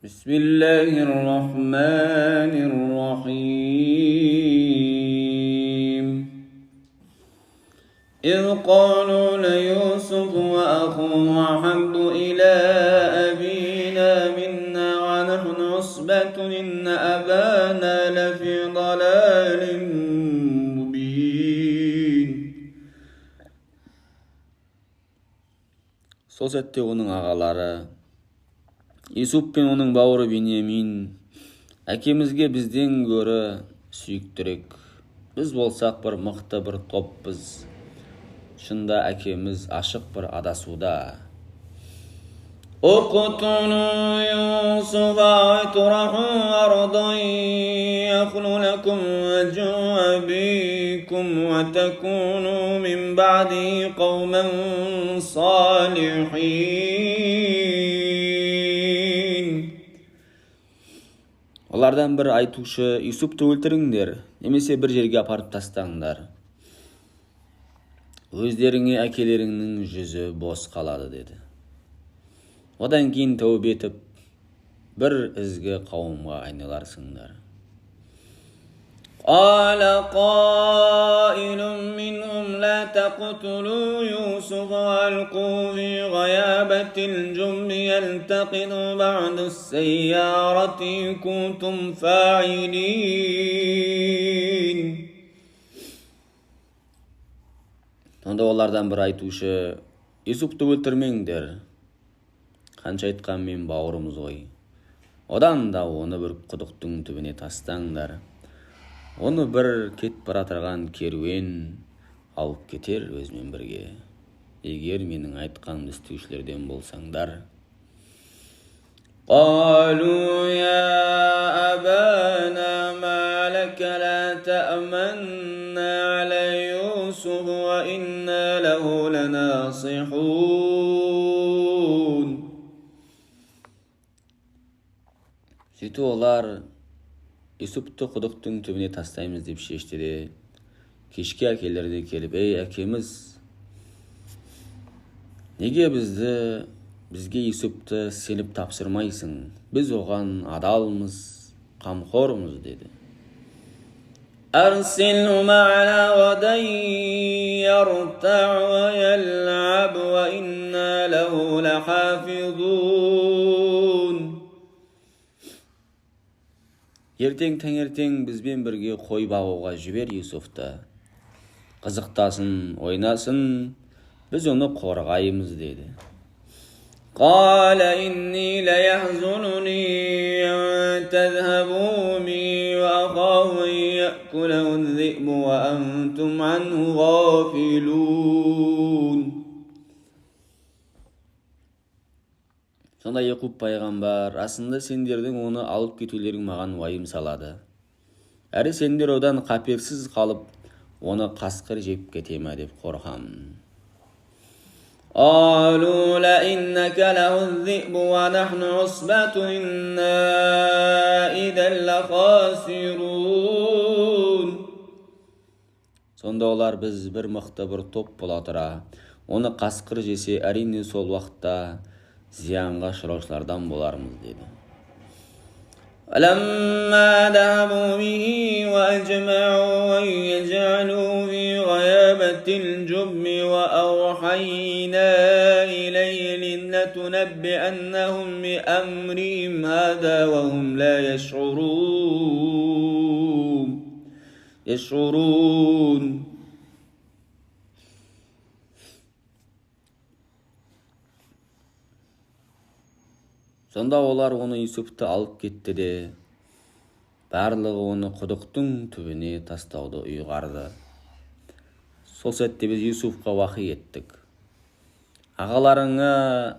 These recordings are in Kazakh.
بسم الله الرحمن الرحيم إذ قالوا ليوسف وأخوه أحب إلى أبينا منا ونحن عصبة إن أبانا لفي ضلال مبين. Сол сәтте оның ағалары Исуп пен оның бауыры Беньямин әкемізге бізден гөрі сүйіктірек. Біз болсақ бір мықты бір топпыз. Шында әкеміз ашық бір адасуда. اقتلوا يوسف أو اطرحوه أرضا يخل لكم وجه أبيكم وتكونوا من بعده قوما صالحين. Олардан бір айтушы, Юсупты өлтіріңдер, немесе бір жерге апарып тастаңдар. Өздеріңе әкелеріңнің жүзі бос қалады деді. Одан кейін тәубе етіп, бір ізгі қауымға айналарсыңдар. قال قائل منهم لا تقتلوا يوسف وألقوه في غيابة الجب يلتقط بعض السيارة إن كنتم فاعلين. Сонда олардан бір айтушы, Юсупты өлтірмеңдер. Қанша айтқан мен бауырымыз ғой. Одан да оны бір құдықтың түбіне тастаңдар. Оны бір кетіп бара жатқан керуен алып кетер өзімен бірге. Егер менің айтқанымды істеушілерден болсаңдар. قالوا يا أبانا ما لك لا تأمنا على يوسف وإنا له لناصحون. Сөйтіп олар Юсупты құдықтың түбіне тастаймыз деп шешті де, кешке әкелерде келіп, ей әкеміз, неге бізге Юсупты сеніп тапсырмайсың? Біз оған адалмыз, қамқормыз деді. أرسله معنا غدا يرتع ويلعب وإنا له لحافظون. Ертең таңертең бізбен бірге қой бағуға жібер Юсуфты. Қызықтасын, ойнасын, біз оны қорғаймыз деді. قال إني ليحزنني أن تذهبوا بي وأخاف أن يأكله الذئب وأنتم عنه غافلون. Сонда Яқуб пайғамбар, расында сендердің оны алып кетулерің маған уайым салады. Әрі сендер одан қаперсіз қалып, оны қасқыр жеп кете ме деп қорқамын. قالوا لئن أكله الذئب ونحن عصبة إنا إذا لخاسرون. Сонда олар біз бір мықты бір топ бола тұра, оны қасқыр жесе, әрине сол уақытта зиянға ұшыраушылардан болармыз деді. فلما ذهبوا به وأجمعوا أن يجعلوا في غيابة الجب وأوحينا إليه لتنبئنهم بأمرهم هذا وهم لا يشعرون. Сонда олар оны Юсупты алып кетті де, барлығы оны құдықтың түбіне тастауды ұйғарды. Сол сәтте біз Юсуфқа уахи еттік. Ағаларыңа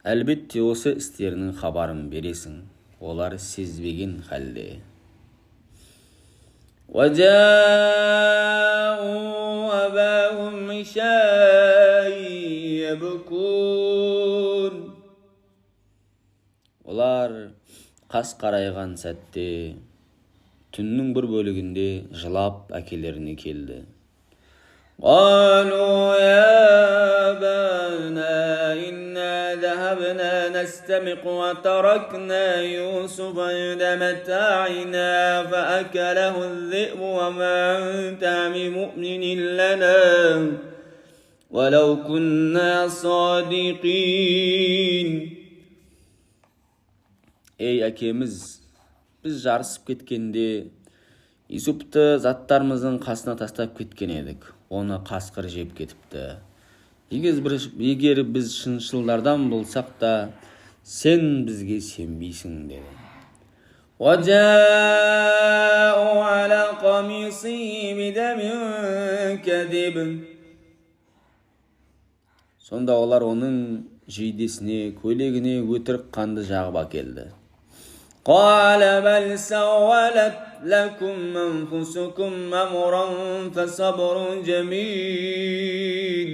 әлбетте осы істерінің хабарын бересің, олар сезбеген халде. وَجَاءُوا أَبَاهُمْ عِشَاءً يَبْكُونَ. Олар қас қарайған сәтте түннің бір бөлігінде жылап әкелеріне келді. قالوا يا أبانا إنا ذهبنا نستبق وتركنا يوسف عند متاعنا فأكله الذئب وما أنت بمؤمن لنا ولو كنا صادقين. Ey әкеміз, біз жарысып кеткенде Юсупты заттарымыздың қасына тастап кеткен едік. Оны қасқыр жеп кетіпті. Егер біз шыншылдардан болсақ та, сен бізге сенбейсің деді. وَجَاءُوا عَلَى قَمِيصِهِ بِدَمٍ كَذِبٍ. Сонда олар оның жейдесіне, көйлегіне өтірік қанды жағып әкелді. قال بل سولت لكم أنفسكم أمرا فصبر جميل.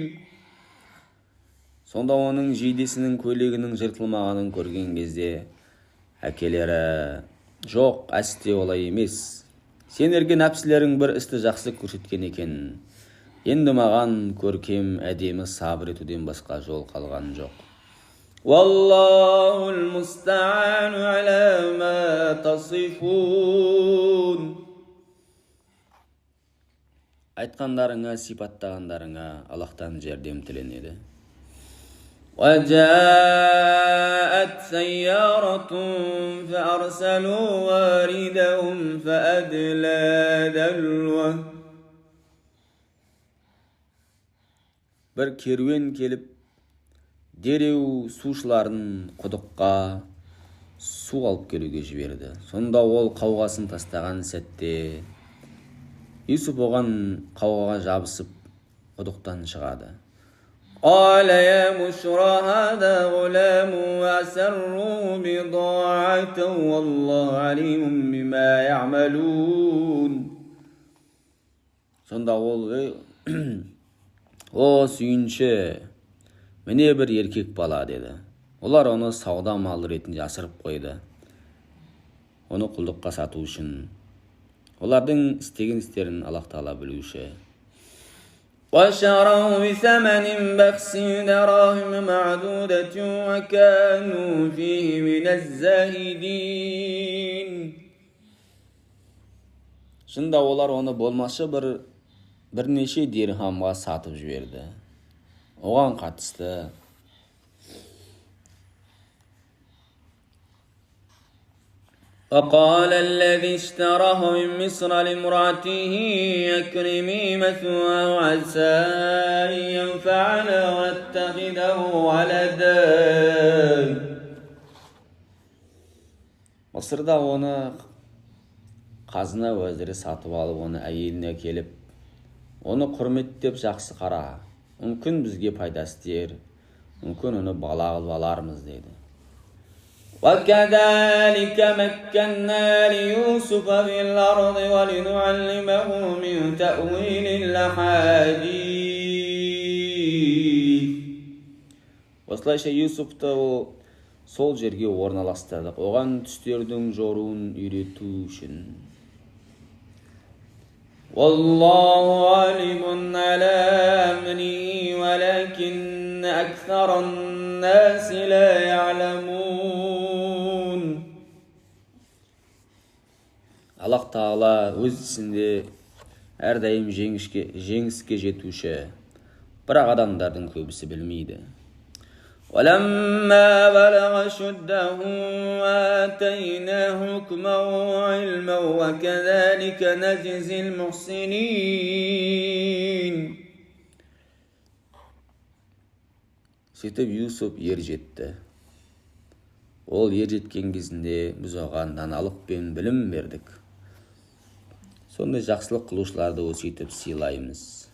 Сонда оның жейдесінің көйлегінің жыртылмағанын көрген кезде әкелері, жоқ, әсте олай емес. Сендерге нәпсілерің бір істі жақсы көрсеткен екен. Енді маған көркем, әдемі сабыр етуден басқа жол қалған жоқ. Валлаху ал-муста'ану аля ма тасифун. Айтқандарыңа, сипаттағандарыңа Аллахтан жәрдем тіленеді. وَجَاءَتْ سَيَّارَةٌ فَأَرْسَلُوا وَارِدَهُمْ فَأَدْلَى دَلْوَهُ. Bir керуен келіп, дереу сушыларын құдыққа су алып келуге жіберді. Сонда ол қауғасын тастаған сәтте Юсуп оған қауғаға жабысып құдықтан шығады. قال يا بشرى هذا غلام وأسروه بضاعة والله عليم بما يعملون. Сонда ол, о сүйінші, міне бір еркек бала деді. Олар оны сауда малы ретінде асырып қойды. Оны құлдыққа сату үшін. Олардың істеген істерін Аллах Тағала білуші. وَشَرَوْا بِثَمَنٍ بَخْسٍ دَرَاهِمَ مَعْدُودَةٍ وَكَانُوا فِيهِ مِنَ الزَّاهِدِينَ. Шында олар оны болмашы бірнеше дирхамға сатып жіберді. Оған қатысты وقال الذي اشتراه من مصر لامرأته أكرمي مثواه عسى أن ينفعنا ونتخذه ولدا. Мысырда оны қазына уәзірі сатып алып, оны әйеліне келіп, оны құрметтеп жақсы қара. Мүмкін бізге пайдасы тиер, мүмкін оны бала қылып алармыз деді. وَكَذَلِكَ مَكَّنَّا لِيُوسُفَ فِي الْأَرْضِ وَلِنُعَلِّمَهُ مِنْ تَأْوِيلِ الْأَحَادِيثِ. Осылайша Юсупты сол жерге орналастырдық, оған түстердің жоруын үйрету үшін. وَاللَّهُ غَالِبٌ عَلَى أَمْرِهِ وَلَكِنَّ أَكْثَرَ النَّاسِ لَا يَعْلَمُونَ. Аллах Тағала өз ісінде әрдайым жеңіске жетуші, бірақ адамдардың көбісі білмейді. وَلَمَّا بَلَغَ أَشُدَّهُ آتَيْنَاهُ حُكْمًا وَعِلْمًا وَكَذَلِكَ نَجْزِي الْمُحْسِنِينَ. Сөйтіп Юсуп ер жетті. Ол ер жеткен кезінде біз оған даналық пен білім бердік. Сондай жақсылық қылушыларды өсетіп сыйлаймыз.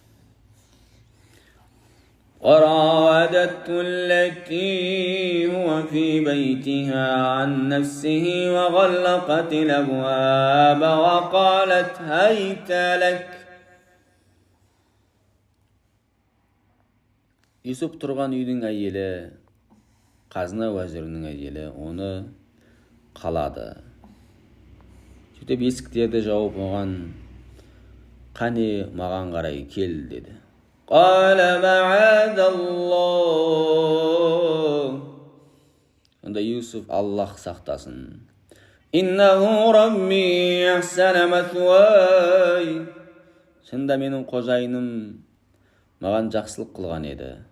وراودته التي هو في بيتها عن نفسه وغلقت الأبواب وقالت هيت لك. Юсуп тұрған үйдің әйелі, қазына уәзірінің әйелі оны қалады. Сөйтіп есіктерді жауып оған, қане маған қарай кел деді. قال معاذ الله. Onda Yusuf Allah saqtaсын. Innahu rabbi ahsana mathway. Шында менің қожайыным маған жақсылық қылған еді.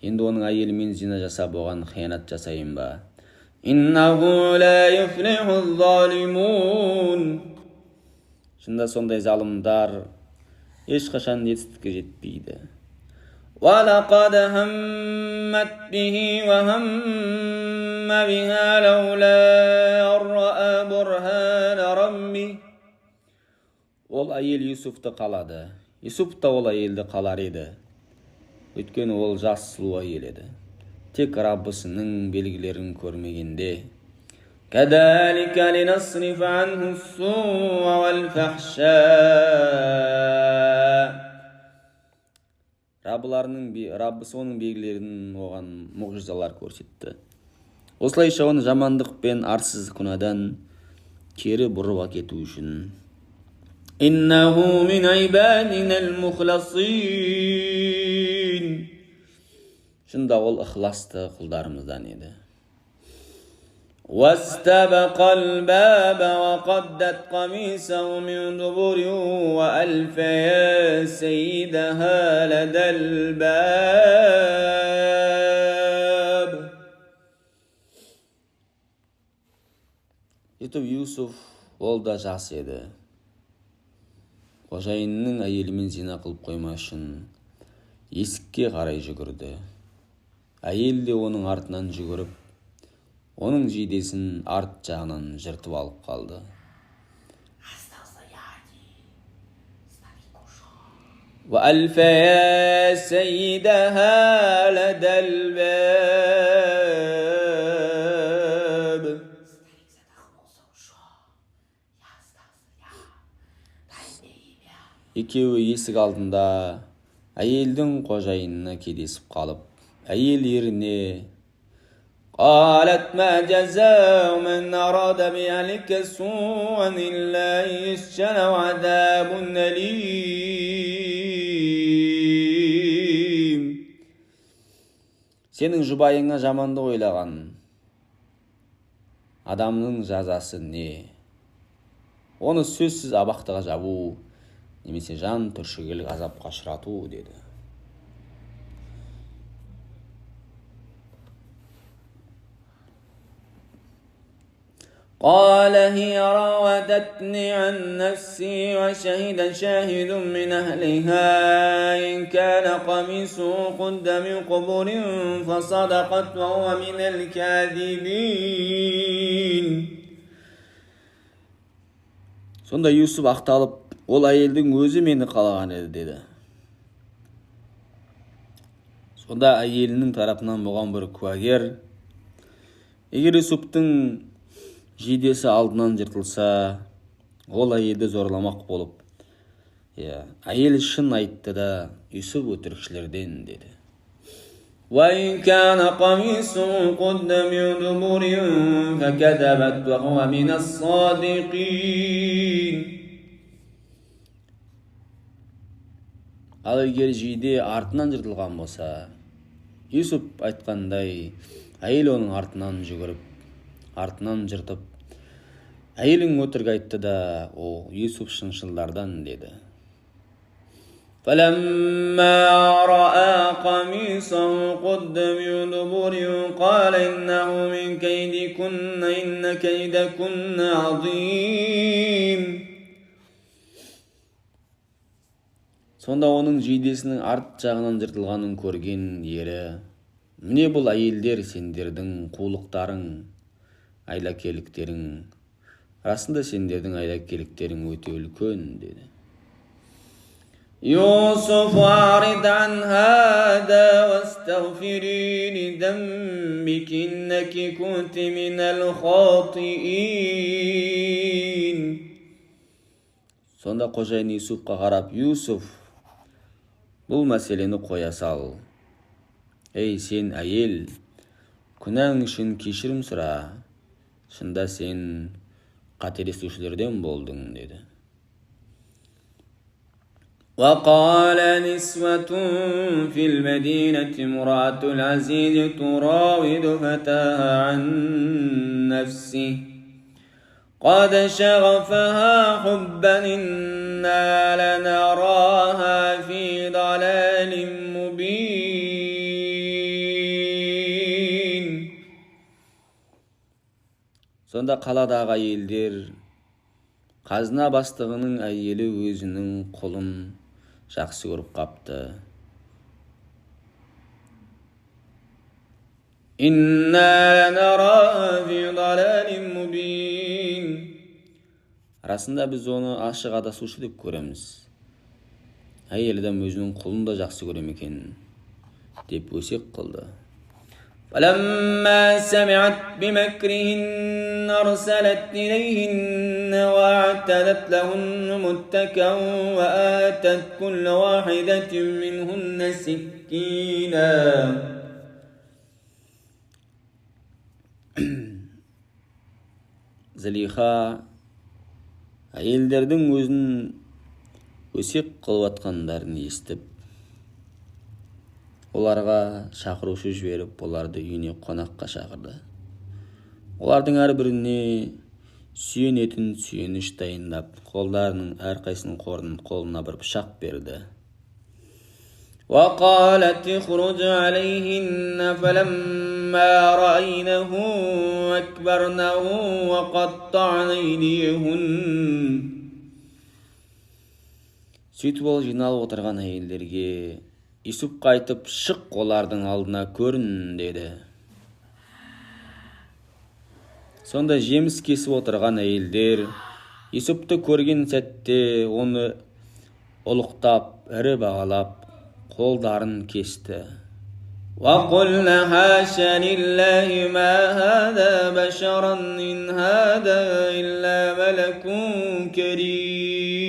Енді оның әйелімен зина жасап оған қиянат жасайын ба? Иннаху ла юфлиху залимун. Шында сондай залымдар ешқашан жетістікке жетпейді. وَلَقَدْ هَمَّتْ بِهِ وَهَمَّ بِهَا لَوْلَا أَن رَّأَىٰ بُرْهَانَ رَبِّهِ. Ол әйел Юсуфты қалады. Юсуф та ол әйелді қалар еді. Өйткені ол жас сұлу әйел еді. Тек Раббысының белгілерін көрмегенде. كَذَلِكَ لِنَصْرِفَ عَنْهُ السُّوءَ وَالْفَحْشَاءَ. Раббысы оның белгілерін оған мұғжизалар көрсетті. Осылайша оны жамандық пен арсыз күнәдан кері бұрып әкету үшін. Иннаху мин ибадинал мухласин. Шында ол ықыласты құлдарымыздан еді. واستبق الباب وقدت قميصه من دبر وألف يا سيدها لدى الباب. Етіп Юсуф ол да жас еді. Қожайынның әйелімен зина қылып қоймас үшін есікке қарай жүгірді. Әйел де оның артынан жүгіріп, оның жейдесін арт жағынан жыртып алып қалды. وَأَلْفَ يَا سَيِّدَهَا لَدَى الْبَابِ. Екеуі есік алдында әйелдің қожайынына кедесіп қалып, әйел еріне قالت ما جزاء من أراد بأهلك سوءا إلا أن يسجن وعذاب أليم. Сенің жұбайыңа жаманды ойлаған адамның жазасы не? Оны сөзсіз абақтыға жабу немесе жан түршігерлік азапқа ұшырату деді. قال هي راودتني عن نفسي وشهد شاهد من أهلها إن كان قميصه قد من قبل فصدقت وهو من الكاذبين. Сонда Юсуф ақталып, ол әйелдің өзі мені қалаған еді деді. Сонда әйелінің тарапынан болған бір куәгер, егер Юсуфтың жейдесі алдынан жыртылса, ол әйелді зорламақ болып, әйел шын айтты да, Юсуф өтірікшілерден деді. وَإِنْ كَانَ قَمِيصُهُ قُدَّ مِنْ دُبُرٍ فَكَذَبَتْ وَهُوَ مِنَ الصَّادِقِينَ. Ал егер жейде артынан жыртылған болса, Юсуф айтқандай, әйел оның артынан жүгіріп, артынан жыртып, әйелің өтірік айтты да, о, Юсуф шыншылдардан деді. فَلَمَّا رَأَى قَمِيصَهُ قُدَّ مِنْ دُبُرٍ قَالَ إِنَّهُ مِنْ كَيْدِكُنَّ إِنَّ كَيْدَكُنَّ عَظِيمٌ. Сонда оның жейдесінің арт жағынан жыртылғанын көрген ері, міне бұл әйелдер сендердің қулықтарың, айлакерліктерің, расында сендердің айлакерліктерің өте үлкен деді. Юсуф арид ан хада вастагфири лидамбики иннаки кунти минал хатиин. Сонда қожайын Юсуфқа қарап, Юсуф, бұл мәселені қоя сал. Ей сен әйел, күнәң үшін кешірім сұра. Шында сен қателесушілерден болдың деді. وقال نسوة في المدينة امرأة العزيز تراود فتاها عن نفسه قد شغفها حبا إنا لنراها في ضلال مبين. Сонда қаладағы әйелдер қазына бастығының әйелі өзінің құлын жақсы көріп қапты. Инна ланараха фи далалин мубин. Расында біз оны ашық адасушы деп көреміз. Әйел адам өзінің құлын да жақсы көрем екен деп өсек қылды. فلما سمعت بمكرهن أرسلت إليهن وأعتدت لهن متكئا وآتت كل واحدة منهن سكينا. Зелиха әйелдердің өзін өсек қылып атқандарын естіп, оларға шақырушы жіберіп, оларды үйіне қонаққа шақырды. Олардың әрбіріне сүйенетін сүйеніш дайындап, қолдарының әрқайсының қолына бір пышақ берді. وقالت اخرج عليهن فلما رأينه أكبرنه وقطعن أيديهن. Сөйтіп ол жиналып отырған әйелдерге Юсуп қайтып, шық олардың алдына көрін деді. Сонда жеміс кесіп отырған әйелдер Юсупты көрген сәтте оны ұлықтап, ірі бағалап, қолдарын кесті. وَقُلْنَا حَاشَ لِلَّهِ مَا هَذَا بَشَرًا إِنْ هَذَا إِلَّا مَلَكٌ كَرِيمٌ.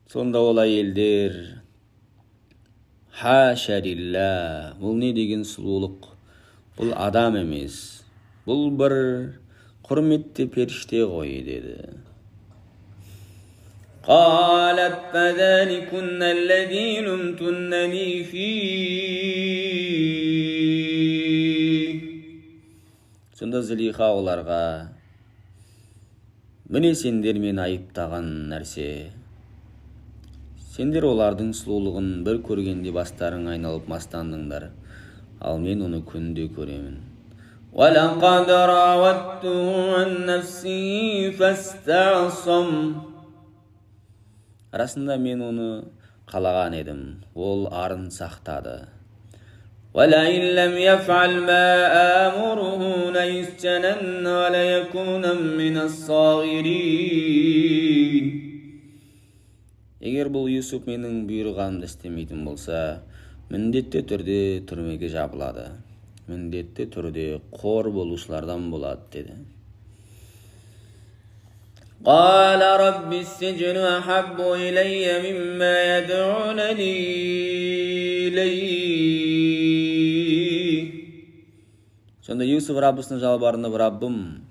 Сонда ол әйелдер «Хаша лилля, бұл не деген сұлулық? Бұл адам емес, бұл бір құрметті періште ғой» деді. قالت فذلكن الذي لمتنني فيه. Сонда Зелиха оларға «Міне сендер мен айыптаған нәрсе. Сендер олардың сұлулығын бір көргенде бастарың айналып мастандыңдар, ал мен оны күнде көремін. وَلَقَدْ رَاوَدتُّهُ عَنْ نَفْسِهِ فَاسْتَعْصَمَ. Расында мен оны қалаған едім, ол арын сақтады. وَلَئِنْ لَمْ يَفْعَلْ مَا آمُرُهُ لَيُسْجَنَنَّ وَلَيَكُونًا مِنَ الصَّاغِرِينَ. Егер бұл Юсуп менің бұйырғанымды істемейтін болса, міндетті түрде түрмеге жабылады. Міндетті түрде қор болушылардан болады деді. قال رب السجن أحب إلي مما يدعونني إليه. Сонда Юсуп Раббысына жалбарынып, Раббым,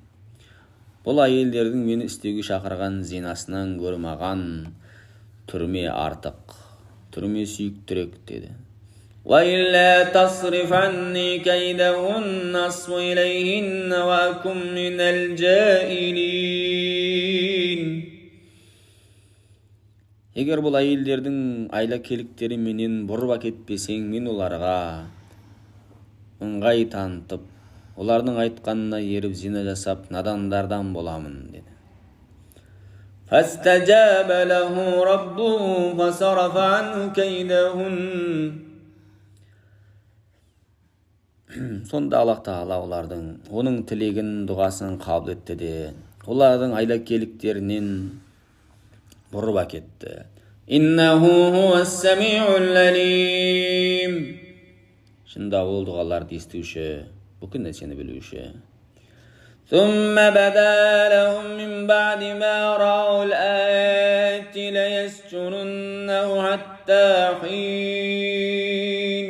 бұл әйелдердің мені істеуге шақырған зинасынан гөрі маған түрме артық, түрме сүйіктірек деді. وَإِلَّا تَصْرِفْ عَنِّي كَيْدَهُنَّ أَصْبُ إِلَيْهِنَّ وَأَكُنْ مِنَ الْجَاهِلِينَ. Егер бұл әйелдердің айлакеліктері менен бұрып әкетпесең, мен оларға ыңғай танытып, олардың айтқанына еріп зина жасап, надандардан боламын деді. فَاسْتَجَابَ لَهُ رَبُّهُ فَصَرَفَ عَنْهُ كَيْدَهُنَّ. Сонда Аллах Тағала оның тілегін, дұғасын қабыл етті де, олардың айлакеліктерінен бұрып әкетті. «Иннаху хуас-самиъул алим». Шында ол дұғаларды естуші, бүкіл нәрсені білуші. ثم بدا لهم من بعد ما رأوا الآيات ليسجننه حتى حين.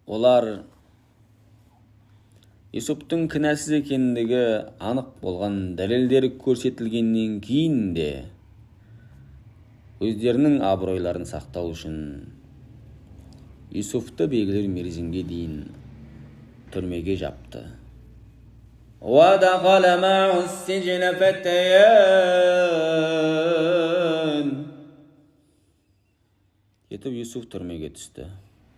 Олар Юсуптың кінәсіз екендігі анық болған дәлелдері көрсетілгеннен кейін де өздерінің абыройларын сақтау үшін Юсуфты белгілі мерзімге дейін түрмеге жапты. وَدَخَلَ مَعَهُ السِّجْنَ فَتَيَانِ Кетіп Юсуф түрмеге түсті.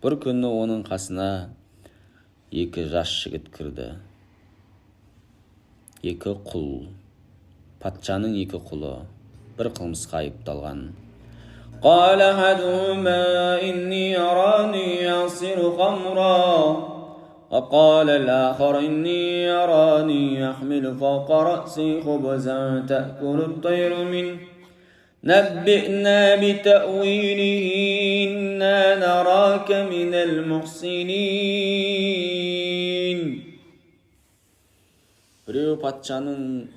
Бір күні оның қасына екі жас жігіт кірді. Екі құл, патшаның екі құлы, бір қылмысқа айыпталған. قال أحدهما إني أراني أعصر خمرا وقال الآخر إني أراني أحمل فوق رأسي خبزا تأكل الطير منه نبئنا بتأويله إنا نراك من المحسنين. Біреу патшаның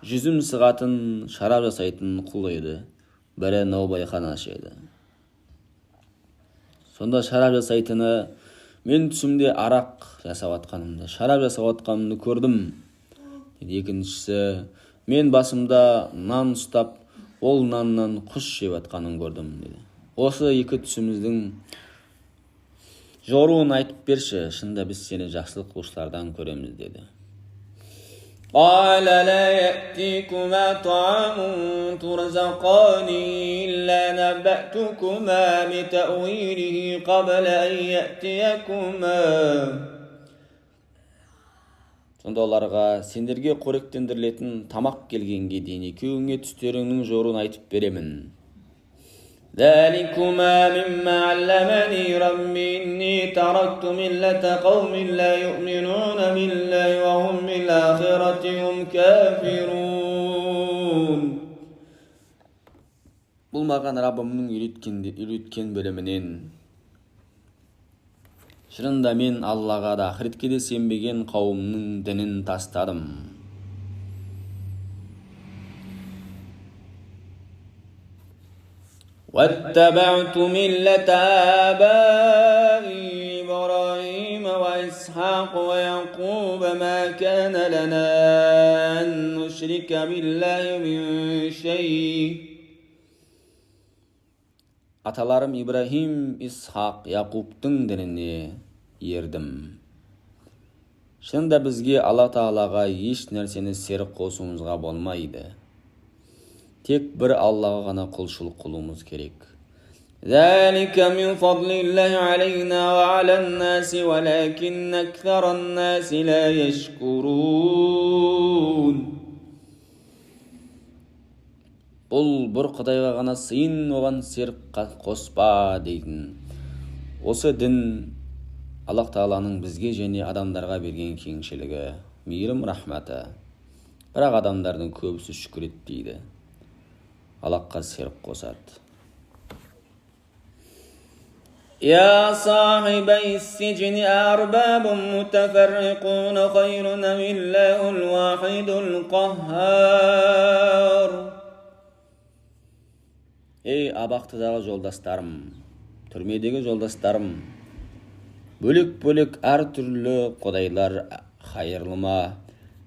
жүзім сығатын, шарап жасайтын құл еді. Бірі наубайханашы еді. Сонда шарап жасайтыны мен түсімде арақ жасап атқанымды, шарап жасап атқанымды көрдім. Екіншісі мен басымда нан ұстап, ол наннан құс жеп атқанын көрдім деді. Осы екі түсіміздің жоруын айтып берші, шында біз сені жақсылық қылушылардан көреміз деді. قال لا يأتيكما طعام ترزقانه إلا نبأتكما بتأويله قبل أن يأتيكما. Сонда оларға сендерге қоректендірілетін тамақ келгенге дейін екеуіңе түстеріңнің жоруын айтып беремін. ذلكما مما علمني ربي إني تركت ملة قوم لا يؤمنون بالله وهم بالآخرة هم كافرون. Бұл маған Раббымның үйреткен білімінен. Шынында мен Аллаға да ақыретке де сенбеген қауымның дінін тастадым. واتبعت ملة آبائي إبراهيم وإسحاق ويعقوب ما كان لنا أن نشرك بالله من شيء. Аталарым Ибрахим, Исхақ, Яқубтың дініне ердім. Шынында бізге Алла Тағалаға еш нәрсені серік қосуымызға болмайды. Тек бір Аллаға ғана құлшылық қылуымыз керек. ذلك من فضل الله علينا وعلى الناس ولكن أكثر الناس لا يشكرون. Бұл бір Құдайға ғана сыйын, оған серік қоспа дейтін. Осы дін Аллах Тағаланың бізге және адамдарға берген кеңшілігі, мейірім, рахматы. Бірақ адамдардың көбісі шүкір етпейді. Аллахқа серік қосады. يا صاحبي السجن أأرباب متفرقون خير أم الله الواحد القهار. Ей абақтыдағы жолдастарым, түрмедегі жолдастарым, бөлек-бөлек әртүрлі құдайлар хайырлы ма,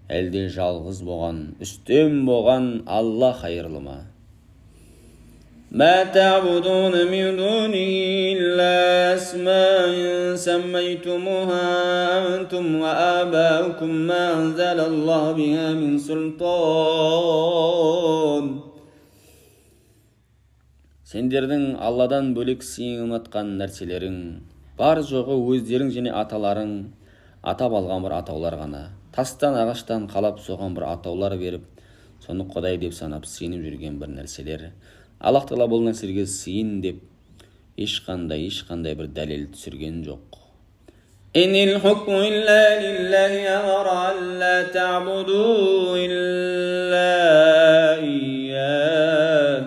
әлде жалғыз болған, үстем болған Алла хайырлы ма? ما تعبدون من دونه إلا أسماء سميتموها أنتم وآباؤكم ما أنزل الله بها من سلطان. Сендердің Алладан бөлек сыйынатқан нәрселерің бар жоғы өздерің және аталарың атап алған бір атаулар ғана. Тастан, ағаштан қалап соған бір атаулар беріп, соны Құдай деп санап сеніп жүрген бір нәрселер. Аллах Тағала бұл нәрселерге сыйын деп ешқандай бір дәлел түсірген жоқ. Инил хукму илля лиллахи амара алла та'буду илля ия.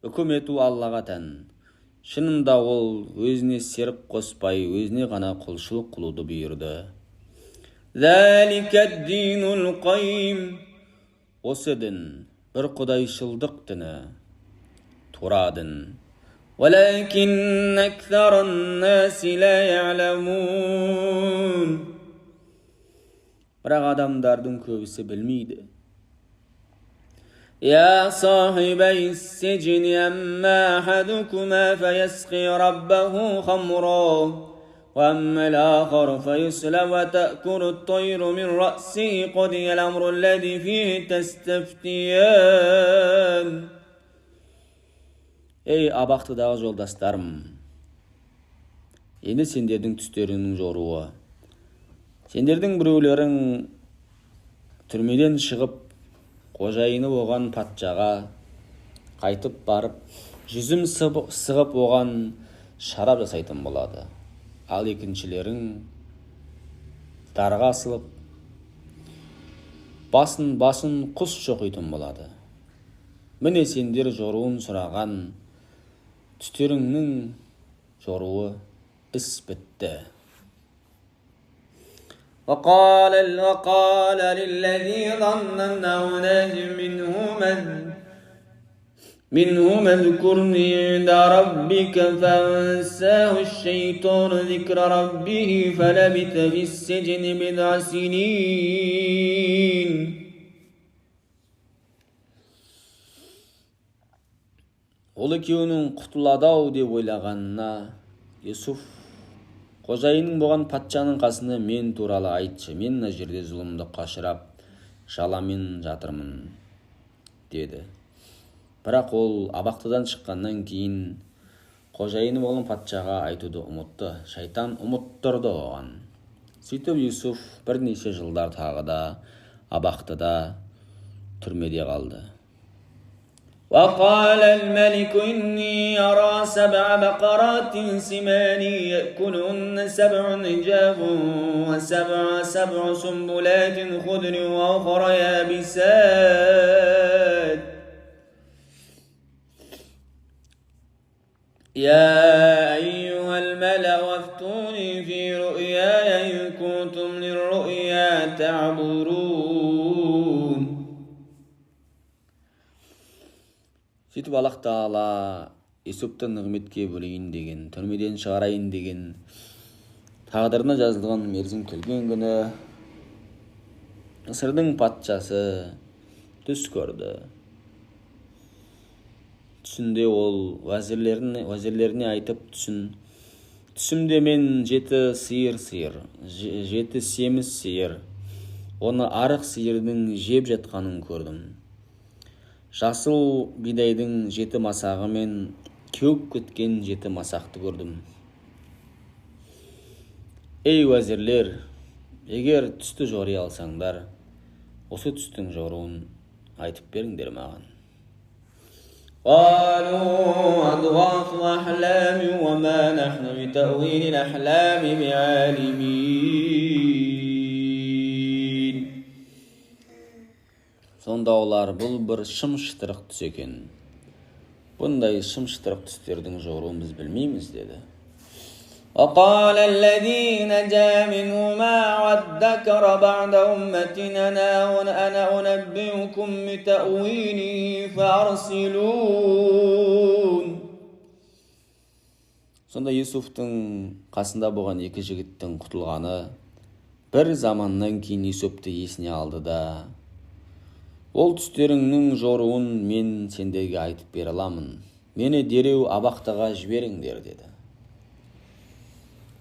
Үкім ету Аллаға тән. Шынында ол өзіне серік қоспай, өзіне ғана құлшылық қылуды бұйырды. Залика ад-динул қайим. Осы дін бір құдайшылдық діні, тура дін. Валакин аксаран наси ла я'ламун. Бірақ адамдардың көбісі білмейді. يا صاحبي السجن أما أحدكما فيسقي ربه خمرا وأما الآخر فيسلب وتأكل الطير من رأسه قضي الأمر الذي فيه تستفتيان. Ей абақтыдағы жолдастарым, енді сендердің түстеріңнің жоруы. Сендердің біреулерің түрмеден шығып, қожайыны оған патшаға қайтып барып, жүзім сығып оған шарап жасайтын болады. Ал екіншілерің дарға асылып, басын құс шоқитын болады. Міне сендер жоруын сұраған түстеріңнің жоруы іс бітті. وقال للذي ظن أنه ناج منهما اذكرني عند ربك فأنساه الشيطان ذكر ربه فلبث في السجن بضع سنين. Ол екеуінің құтылады-ау деп ойлағанына Юсуф: қожайының болған патшаның қасына мен туралы айтшы, мен мына жерде зұлымды қашырап жаламен жатырмын деді. Бірақ ол абақтыдан шыққаннан кейін қожайыны болған патшаға айтуды ұмытты. Шайтан ұмыттырды оған. Сөйтіп Юсуф бірнеше жылдар тағы да абақтыда, түрмеде қалды. وقال الملك إني أرى 7 بقرات سمان يأكلهن 7 عجاف وسبع سنبلات خضر وأخرى يابسات يا أيها الملأ افتوني في رؤياي إن كنتم للرؤيا تعبرون. Сөйтіп Аллах Тағала Юсупты нығметке бөлейін деген, түрмеден шығарайын деген тағдырына жазылған мерзім келген күні Мысырдың патшасы түс көрді. Түсінде ол уәзірлеріне айтып, түсімде мен 7 семіз сиыр, оны арық сиырдың жеп жатқанын көрдім. Жасыл бидайдың 7 масағы мен кеуіп кеткен 7 масақты көрдім. Ей уәзірлер, егер түсті жори алсаңдар, осы түстің жоруын айтып беріңдер маған. قالوا أضغاث أحلام وما نحن بتأويل الأحلام بعالمين. Сонда олар: бұл бір шым-шытырық түс екен. Бұндай шым-шытырық түстердің жоруын біз білмейміз деді. وقال الذي نجا منهما وادكر بعد أمة أنا أنبئكم بتأويله فأرسلون. Сонда Юсуфтың қасында болған 2 жігіттің құтылғаны бір заманнан кейін Юсупты есіне алды да: ол түстеріңнің жоруын мен сендерге айтып бере аламын. Мені дереу абақтыға жіберіңдер деді.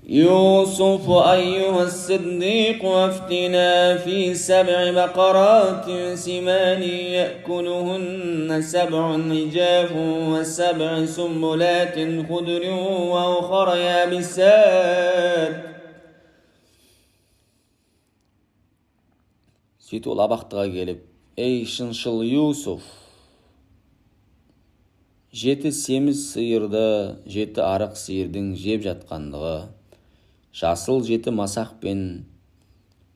يوسف أيها الصديق أفتنا في 7 بقرات سمان يأكلهن 7 عجاف و7 سنبلات خضر وأخرى يابسات. Сөйтіп ол абақтыға келіп: ей шыншыл Юсуф, 7 семіз сиырды 7 арық сиырдың жеп жатқандығы, жасыл 7 масақ пен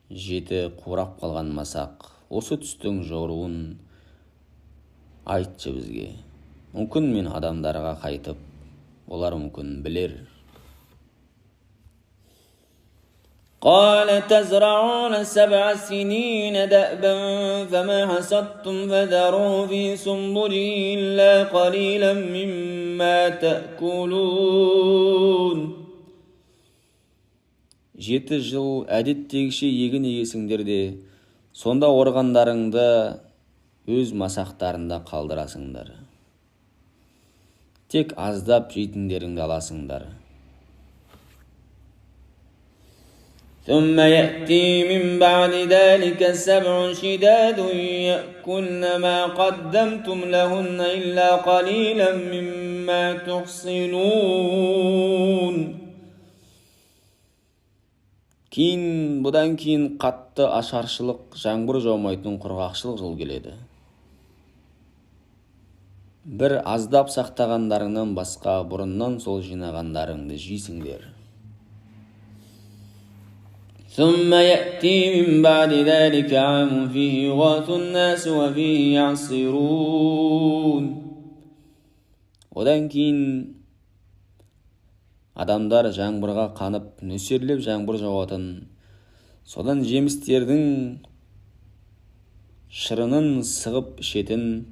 7 қурап қалған масақ, осы түстің жоруын айтшы бізге. Мүмкін мен адамдарға қайтып, олар мүмкін білер. قال تزرعون 7 سنين دأبا فما حصدتم فذروه في سنبله إلا قليلا مما تأكلون. 7 жыл әдеттегіше егін егесіңдер де, сонда орғандарыңды өз масақтарында қалдырасыңдар. Тек аздап жейтіндеріңді аласыңдар. ثم يأتي من بعد ذلك 7 شداد يأكلن ما قدمتم لهن إلا قليلا مما تحصنون. Бұдан кейін қатты ашаршылық, жаңбыр жаумайтын құрғақшылық жыл келеді. Бір аздап сақтағандарыңнан басқа бұрыннан сол жинағандарыңды жейсіңдер. ثم يأتي من بعد ذلك عام فيه يغاث الناس وفيه يعصرون. Одан кейін адамдар жаңбырға қанып, нөсерлеп жаңбыр жауатын, содан жемістердің шырынын сығып ішетін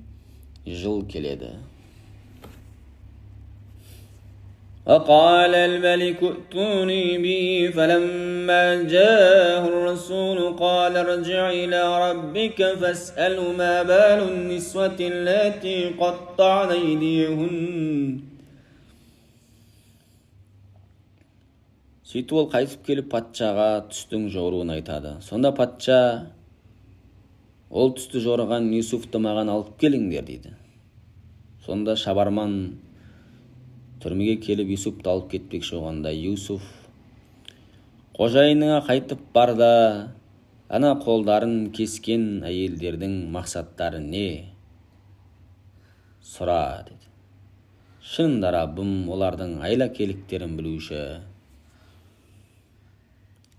жыл келеді. وقال الملك ائتوني به فلما جاءه الرسول قال ارجع إلى ربك فاسأله ما بال النسوة التي قطعن أيديهن. Сөйтіп ол қайтып келіп патшаға түстің жоруын айтады. Сонда патша, ол түсті жорыған Юсуфты маған алып келіңдер дейді. Сонда шабарман түрмеге келіп Юсуфты алып кетпекші болғанда, Юсуф қожайыныңа қайтып бар да, ана қолдарын кескен әйелдердің мақсаттары не? Сұра деді. Шынында Раббым олардың айла-келіктерін білуші.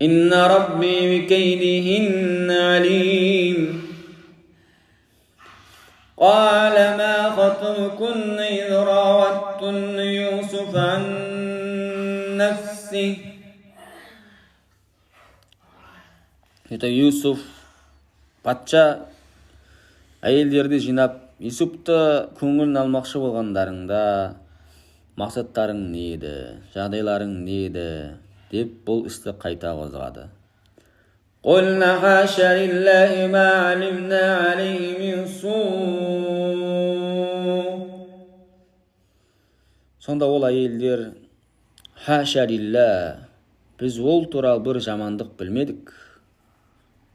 إن ربي بكيدهن عليم. قال ما خطبكن إذ راوتن يوسف عن نفسه. Юсуф патша әйелдерді жинап, Юсупты көңілін алмақшы болғандарыңда мақсаттарың не еді, жағдайларың не еді деп бұл істі қайта қозғады. قلنا حاشا لله ما علمنا عليه من سوء. Сонда ол әйелдер, хаша лилля, біз ол туралы бір жамандық білмедік.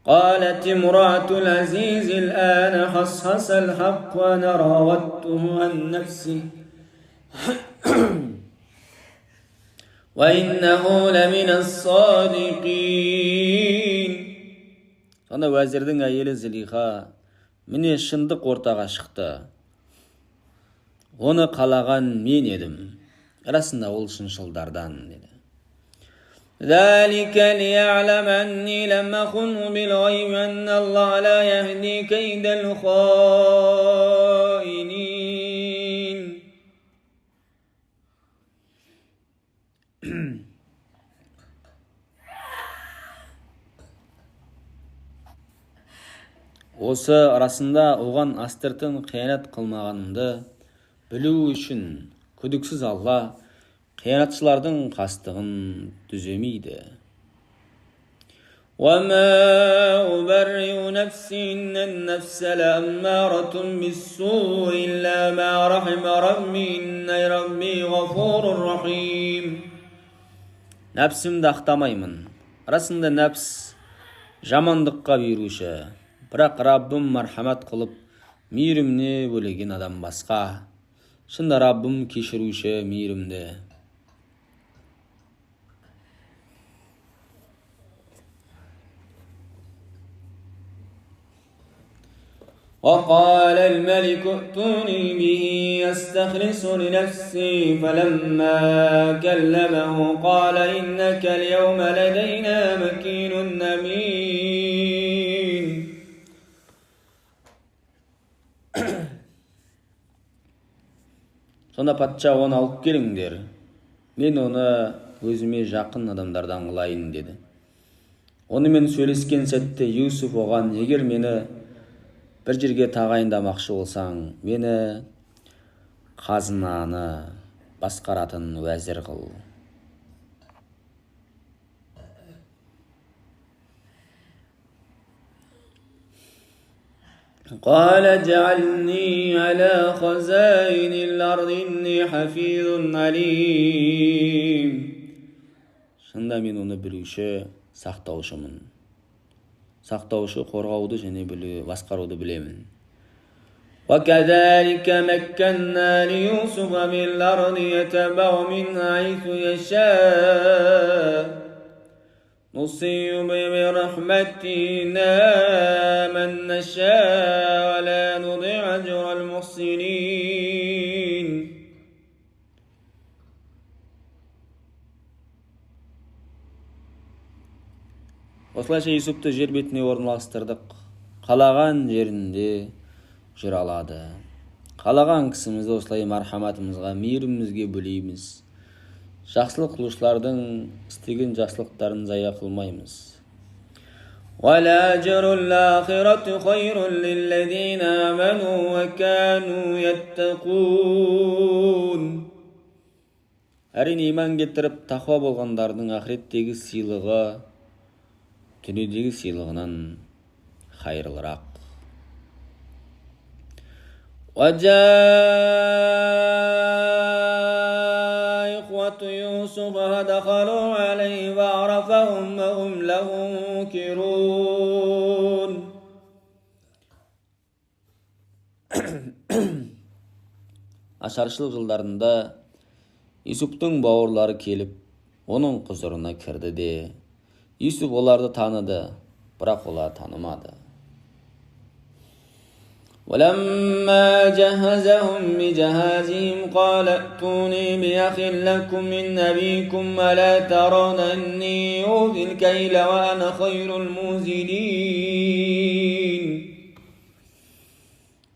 قالت امرأة العزيز الآن حصحص الحق وأنا راودته عن نفسه وإنه لمن الصادقين. Сонда уәзірдің әйелі Зілиха, міне шындық ортаға шықты. Оны қалаған мен едім. Расында ол шыншылдардан деді. ذلك ليعلم أني لم أخنه بالغيب أن الله لا يهدي كيد الخائنين. Осы арасында оған астыртын қиянат қылмағанымды білу үшін күдіксіз Алла қиянатшылардың қастығын түземейді. وَمَا أُبَرِّئُ نَفْسِي إِنَّ النَّفْسَ لَأَمَّارَةٌ بِالسُّوءِ إِلَّا مَا رَحِمَ رَبِّي إِنَّ رَبِّي غَفُورٌ رَحِيمٌ. Нәпсімді ақтамаймын. Расында нәпс жамандыққа бұйырушы. Бірақ Раббым мархамат қылып, мейірімне бөлеген адам басқа. Шында Раббым кешіруші, мейірімді. وقال الملك ائتوني به يستخلص لنفسي فلما كلمه قال إنك اليوم لدينا مكين أمين. Сонда патша оны алып келіңдер. Мен оны өзіме жақын адамдардан қылайын деді. Онымен сөйлескен сәтте Юсуф оған, егер мені бір жерге тағайындамақшы болсаң, мені қазынаны басқаратын уәзір қыл. قال اجعلني على خزائن الأرض إني حفيظ عليم. Шында мен оны білуші, сақтаушымын. Сақтаушы, қорғауды және басқаруды білемін. وكذلك مكنا ليوسف في الأرض يتبع منها حيث يشاء نصيب برحمتنا من نشاء ولا نضيع أجر المحسنين. Осылайша Юсупты жер бетіне орналастырдық. Қалаған жерінде жүре алады. Қалаған кісімізді осылай мархаматымызға, мейірімімізге бөлейміз. Жақсылық қылушылардың істеген жақсылықтарын зая қылмаймыз. وَلَأَجْرُ الْآخِرَةِ خَيْرٌ لِلَّذِينَ آمَنُوا وَكَانُوا يَتَّقُونَ. Әрине иман келтіріп тақуа болғандардың ақыреттегі сыйлығы дүниедегі сыйлығынан хайырлырақ. وجاء إخوة يوسف فدخلوا عليه فعرفهم وهم له منكرون. Ашаршылық жылдарында Юсуптың бауырлары келіп, оның құзырына кірді де, Юсуп оларды таныды, бірақ олар танымады. ولما جهزهم بجهازهم قال ائتوني بأخ لكم من أبيكم ألا ترون أني أوفي الكيل وأنا خير المنزلين.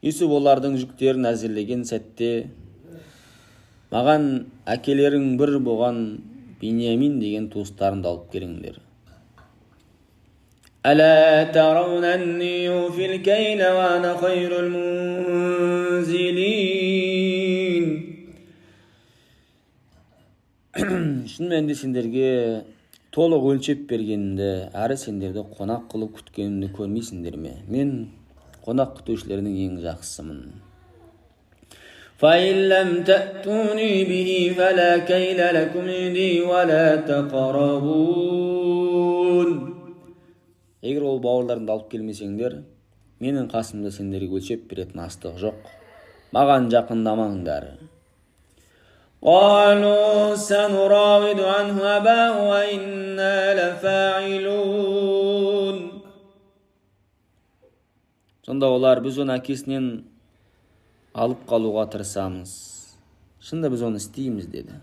Юсуп олардың жүктерін әзірлеген сәтте, маған әкелерің бір болған Биньямин деген туыстарымды алып келіңдер. ألا ترون أني أوفي الكيل وأنا خير المنزلين. Шынымен де сендерге толық өлшеп бергенімді, әрі сендерді қонақ қылып күткенімді көрмейсіңдер ме? Мен қонақ күтушілердің ең жақсысымын. فَإِن لَّمْ تَأْتُونِي بِهِ فَلَا كَيْلَ لَكُمْ عِندِي وَلَا تَقْرَبُونَ. Егер ол бауырларыңды алып келмесеңдер, менің қасымда сендерге өлшеп беретін астық жоқ. Маған жақындамаңдар. قالوا سنراود عنه أباه وإنا لفاعلون. Сонда олар, біз оны әкесінен алып қалуға тырысамыз. Шында біз оны істейміз деді.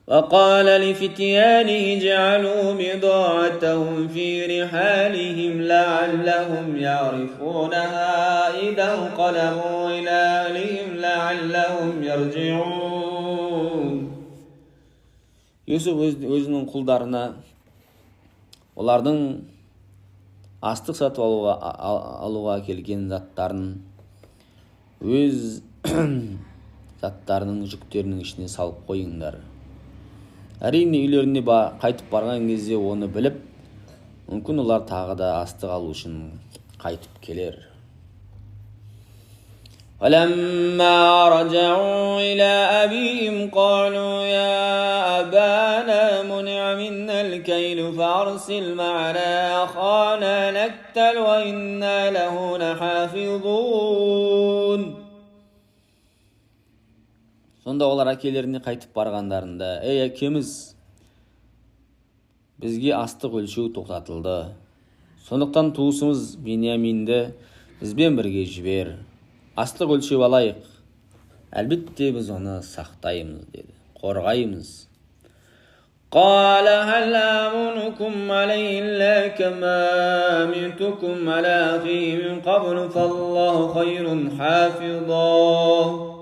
وقال لفتيانه جعلوا بضاعتهم في رحالهم لعلهم يعرفونها إذا انقلبوا إلى أهلهم لعلهم يرجعون. Юсуп өзінің құлдарына олардың астық сатып алуға келген заттарын өз заттарының жүктерінің ішіне салып қойыңдар. Әрине үйлеріне қайтып барған кезде оны біліп, мүмкін олар тағы да астық алу үшін қайтып келер. فَلَمَّا رَجَعُوا إِلَى أَبِيهِمْ قَالُوا يَا أَبَانَا مُنِعَ مِنَّا الْكَيْلُ فَأَرْسِلْ مَعَنَا أَخَانَا نَكْتَلْ وَإِنَّا لَهُ لَحَافِظُونَ. Сонда олар әкелеріне қайтып барғандарында, «Ей әкеміз, бізге астық өлшеу тоқтатылды. Сондықтан туысымыз Биньяминді бізбен бірге жібер. Астық өлшеу алайық. Әлбетте біз оны сақтаймыз» деді, қорғаймыз. قال هل آمنكم عليه إلا كما أمنتكم على أخيه من قبل فالله خير حافظا.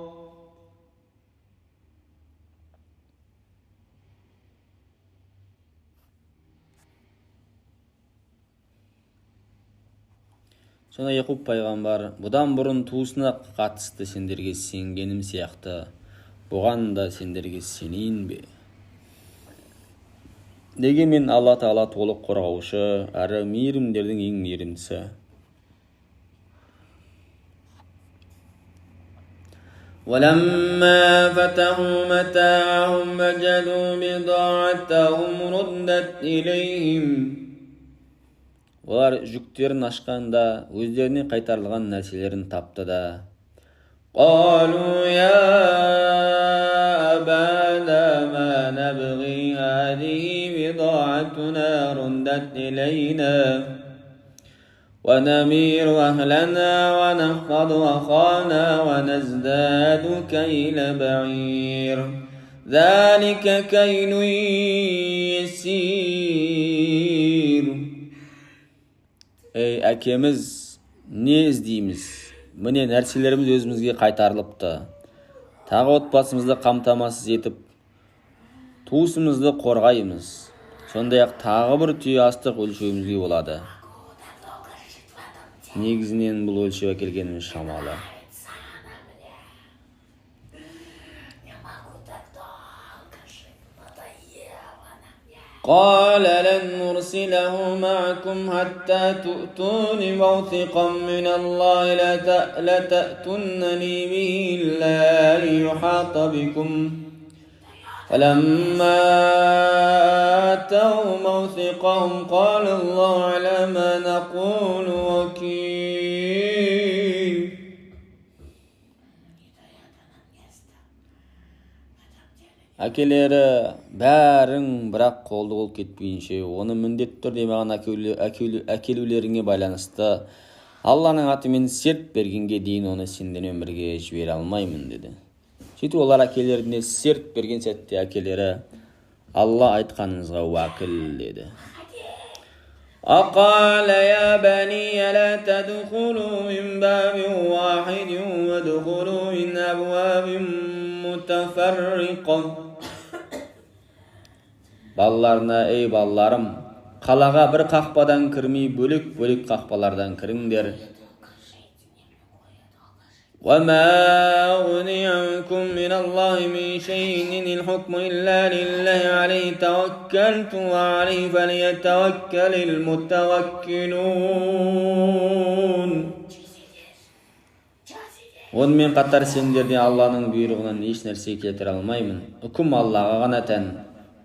Сонда Яқуб пайғамбар, бұдан бұрын туысына қатысты сендерге сенгенім сияқты, бұған да сендерге сенейін бе? Неге мен Алла Тағала толық қорғаушы, әрі мейірімдердің ең мейірімдісі. ولما فتحوا متاعهم وجدوا بضاعتهم ردت إليهم. Олар жүктерін ашқанда өздеріне қайтарылған нәрселерін тапты да: قالوا يا أبانا ما نبغي هذه بضاعتنا ردت إلينا ونمير أهلنا ونحفظ أخانا ونزداد كيل بعير ذلك كيل يسير. Ey әкеміз, не іздейміз? Міне нәрселеріміз өзімізге қайтарылыпты. Тағы отбасымызды қамтамасыз етіп, туысымызды қорғаймыз. Сондай-ақ тағы бір түйе астық өлшеуімізге болады. Негізінен бұл өлшеу әкелгеніміз шамалы. قال لن نرسله معكم حتى تؤتون موثقا من الله لتأتونني به إلا ليحاط بكم. فلما آتوا موثقهم قال الله على ما نقول وكيل. Әкелері бәрің бірақ қолды болып кетпейінше, оны міндетті түрде маған әкелулеріңе байланысты Алланың атымен серт бергенге дейін оны сенден өмірге жібере алмаймын деді. Сөйтіп олар әкелеріне серт берген сәтте әкелері: Алла айтқаныңызға уәкіл деді. أقال يا بني لا تدخلوا من باب واحد وادخلوا من أبواب متفرقة. Балаларына: ей балаларым, қалаға бір қақпадан кірмей бөлек-бөлек қақпалардан кіріңдер. وما أغني عنكم من الله من شيء إن الحكم إلا لله عليه توكلت وعليه فليتوكل المتوكلون. Онымен қатар сендерден Алланың бұйрығынан еш нәрсе келтіре алмаймын. Үкім Аллаға ғана тән.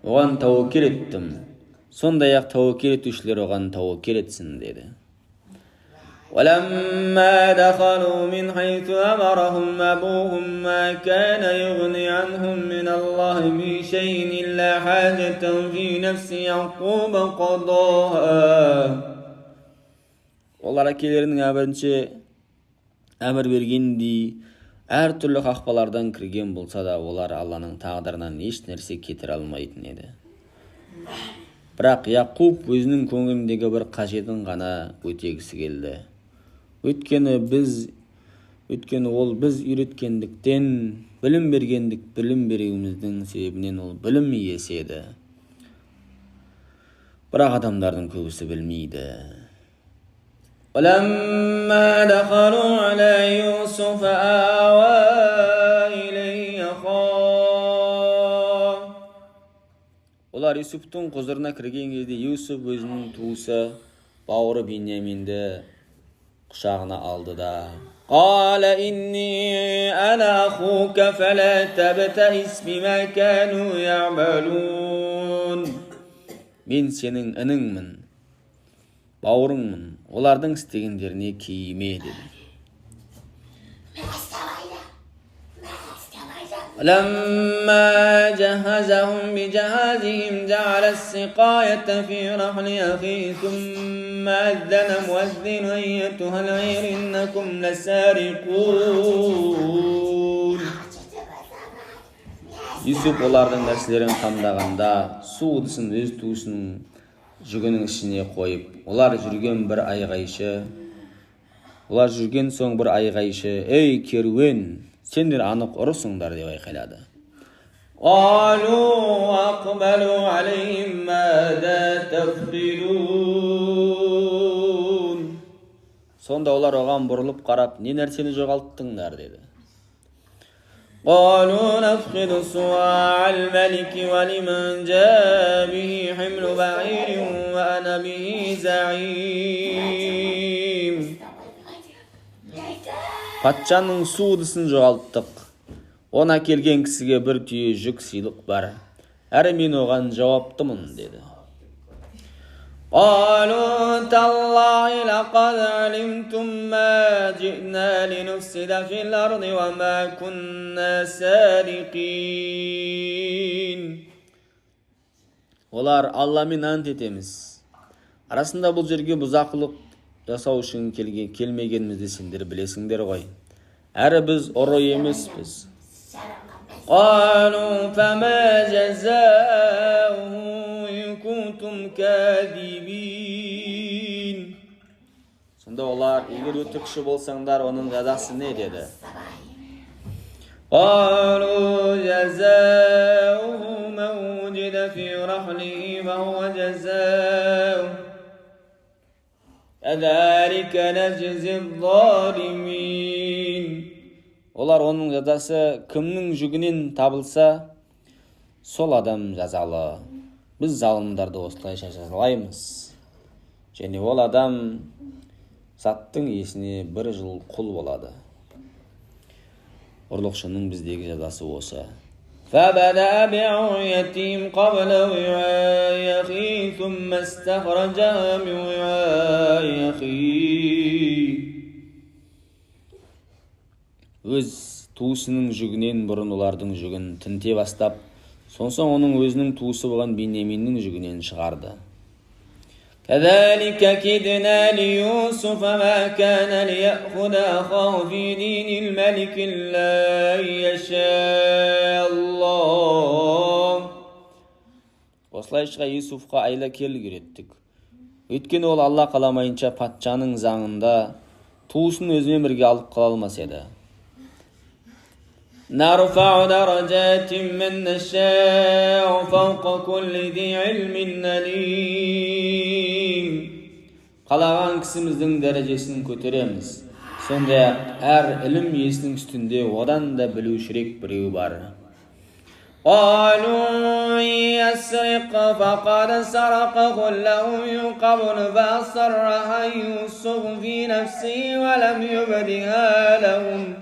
Оған тәуекел еттім. Сондай-ақ тәуекел етушілер оған тәуекел етсін деді. ولما دخلوا من حيث أمرهم أبوهم ما كان يغني عنهم من الله من شيء إلا حاجة في نفس يعقوب قضاها. Олар әкелерінің әмір бергендей әртүрлі қақпалардан кірген болса да, олар Алланың тағдырынан еш нәрсе кетіре алмайтын еді. Бірақ Яқуб өзінің көңіліндегі бір қажетін ғана өтегісі келді. Өйткені ол біз үйреткендіктен, білім беруіміздің себебінен ол білім иесі еді. Бірақ адамдардың көбісі білмейді. ولما دخلوا على يوسف آوى إليه أخاه. Олар Юсуптың құзырына кірген кезде Юсуп өзінің туысы, бауыры Беньяминді құшағына алды да: قال إني أنا أخوك فلا تبتئس بما كانوا يعملون. Мен сенің ініңмін, бауырыңмын, олардың істегендеріне кейіме деді. لما جهزهم بجهازهم جعل السقاية في رحل أخيه ثم أذن مؤذن أيتها العير إنكم لسارقون. Юсуп олардың нәрселерін қамдағанда су ыдысын өз туысының жүгінің ішіне қойып, олар жүрген соң бір айғайшы: ей керуен, сендер анық ұрысыңдар деп айқайлады. Сонда олар оған бұрылып қарап: не нәрсені жоғалттыңдар деді. قالوا نفقد صواع الملك ولمن جاء به حمل بعير وأنا به زعيم. Патшаның су ыдысын жоғалттық. Ona келген кісіге бір түйе жүк сыйлық бар. Әрі мен оған жауаптымын, деді. قالوا تالله لقد علمتم ما جئنا لنفسد في الأرض وما كنا سارقين. Олар Алламен ант етеміз. Арасында бұл жерге бұзақылық жасау үшін келмегенімізді сендер білесіңдер ғой. Әрі біз ұры емеспіз. قالوا فما جزاؤه إن كنتم كاذبين. Сонда олар, егер өтірікші болсаңдар, оның жазасы не, деді. قالوا جزاؤه من وجد في رحله فهو جزاؤه كذلك نجزي الظالمين. Олар оның жазасы кімнің жүгінен табылса, сол адам жазалы. Біз залымдарды осылайша жазалаймыз. Және ол адам заттың иесіне 1 жыл құл болады. Ұрлықшының біздегі жазасы осы. فبدأ بأوعيتهم قبل وعاء أخيه ثم استخرجها من وعاء أخيه. Өз туысының жүгінен бұрын олардың жүгін тінте бастап, сонсоң оның өзінің туысы болған Беньяминнің жүгінен шығарды. كذلك كدنا ليوسف ما كان ليأخذ أخاه في دين الملك إلا أن يشاء الله. Осылайша Юсуфқа айла келгіреттік. Өйткені ол Алла қаламайынша патшаның заңында туысын өзімен бірге алып қала алмас еді. نرفع درجات من نشاء فوق كل ذي علم عليم. Қалаған кісіміздің дәрежесін көтереміз. Сондай-ақ әр ілім иесінің үстінде одан да білушірек біреу бар. قالوا يسرق فقد سرق له من قبل فأصرها يوسف في نفسه ولم يبدها لهم